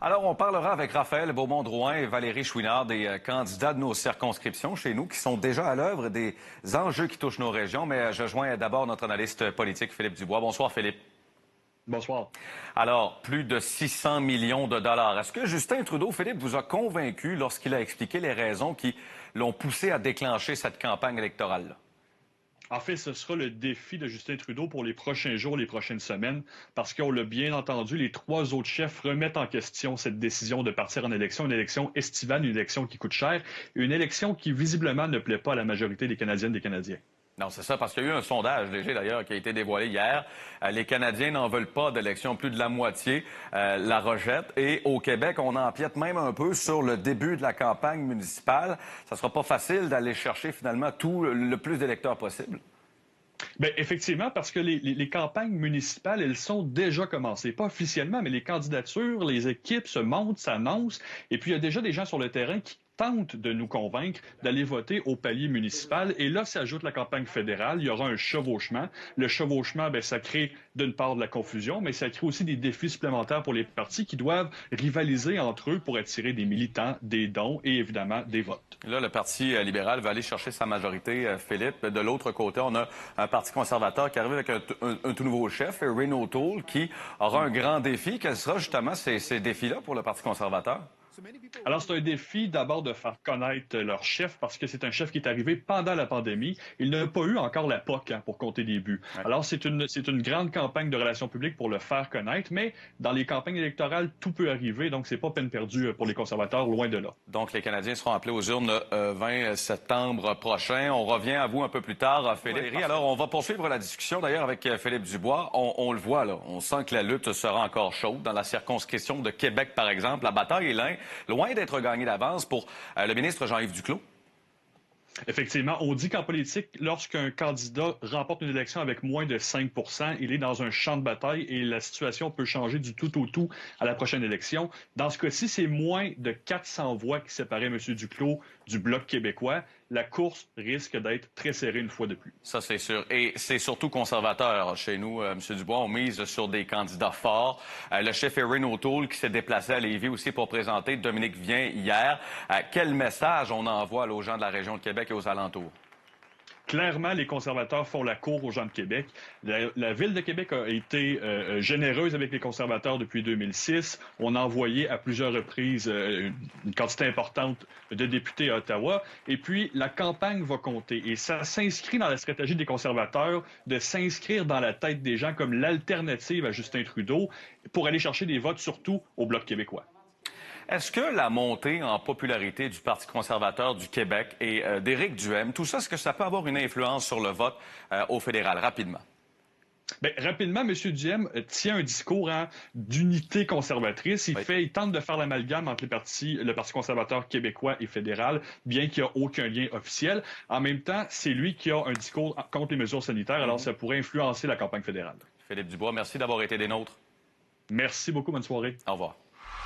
Alors, on parlera avec Raphaël Beaumont-Drouin et Valérie Chouinard, des candidats de nos circonscriptions chez nous qui sont déjà à l'œuvre des enjeux qui touchent nos régions. Mais je joins d'abord notre analyste politique, Philippe Dubois. Bonsoir, Philippe. Bonsoir. Alors, plus de 600 millions de dollars. Est-ce que Justin Trudeau, Philippe, vous a convaincu lorsqu'il a expliqué les raisons qui l'ont poussé à déclencher cette campagne électorale-là? En fait, ce sera le défi de Justin Trudeau pour les prochains jours, les prochaines semaines, parce qu'on l'a bien entendu, les trois autres chefs remettent en question cette décision de partir en élection, une élection estivale, une élection qui coûte cher, une élection qui visiblement ne plaît pas à la majorité des Canadiennes et des Canadiens. Non, c'est ça, parce qu'il y a eu un sondage léger, d'ailleurs, qui a été dévoilé hier. Les Canadiens n'en veulent pas d'élection. Plus de la moitié la rejette. Et au Québec, on empiète même un peu sur le début de la campagne municipale. Ça sera pas facile d'aller chercher, finalement, tout le plus d'électeurs possible. Bien, effectivement, parce que les campagnes municipales, elles sont déjà commencées. Pas officiellement, mais les candidatures, les équipes se montent, s'annoncent. Et puis, il y a déjà des gens sur le terrain qui tentent de nous convaincre d'aller voter au palier municipal. Et là s'ajoute la campagne fédérale. Il y aura un chevauchement. Le chevauchement, bien, ça crée d'une part de la confusion, mais ça crée aussi des défis supplémentaires pour les partis qui doivent rivaliser entre eux pour attirer des militants, des dons et évidemment des votes. Là, le Parti libéral va aller chercher sa majorité, Philippe. De l'autre côté, on a un Parti conservateur qui arrive avec un tout nouveau chef, Erin O'Toole, qui aura un grand défi. Quels seront justement ces défis-là pour le Parti conservateur? Alors, c'est un défi d'abord de faire connaître leur chef parce que c'est un chef qui est arrivé pendant la pandémie. Il n'a pas eu encore la POC pour compter des buts. Ouais. Alors, c'est une grande campagne de relations publiques pour le faire connaître, mais dans les campagnes électorales, tout peut arriver, donc c'est pas peine perdue pour les conservateurs, loin de là. Donc, les Canadiens seront appelés aux urnes le 20 septembre prochain. On revient à vous un peu plus tard, Philippe. Ouais, alors, on va poursuivre la discussion d'ailleurs avec Philippe Dubois. On le voit, là, on sent que la lutte sera encore chaude. Dans la circonscription de Québec, par exemple, la bataille est loin d'être gagné d'avance pour le ministre Jean-Yves Duclos. Effectivement, on dit qu'en politique, lorsqu'un candidat remporte une élection avec moins de 5 % il est dans un champ de bataille et la situation peut changer du tout au tout à la prochaine élection. Dans ce cas-ci, c'est moins de 400 voix qui séparaient M. Duclos du Bloc québécois. La course risque d'être très serrée une fois de plus. Ça, c'est sûr. Et c'est surtout conservateur chez nous, M. Dubois. On mise sur des candidats forts. Le chef Erin O'Toole qui s'est déplacé à Lévis aussi pour présenter Dominique Vien hier. Quel message on envoie aux gens de la région de Québec et aux alentours? Clairement, les conservateurs font la cour aux gens de Québec. La Ville de Québec a été généreuse avec les conservateurs depuis 2006. On a envoyé à plusieurs reprises une quantité importante de députés à Ottawa. Et puis, la campagne va compter. Et ça s'inscrit dans la stratégie des conservateurs de s'inscrire dans la tête des gens comme l'alternative à Justin Trudeau pour aller chercher des votes, surtout au Bloc québécois. Est-ce que la montée en popularité du Parti conservateur du Québec et d'Éric Duhaime, tout ça, est-ce que ça peut avoir une influence sur le vote au fédéral, rapidement? Bien, rapidement, M. Duhaime tient un discours d'unité conservatrice. Il tente de faire l'amalgame entre le Parti conservateur québécois et fédéral, bien qu'il n'y ait aucun lien officiel. En même temps, c'est lui qui a un discours contre les mesures sanitaires, alors ça pourrait influencer la campagne fédérale. Philippe Dubois, merci d'avoir été des nôtres. Merci beaucoup, bonne soirée. Au revoir.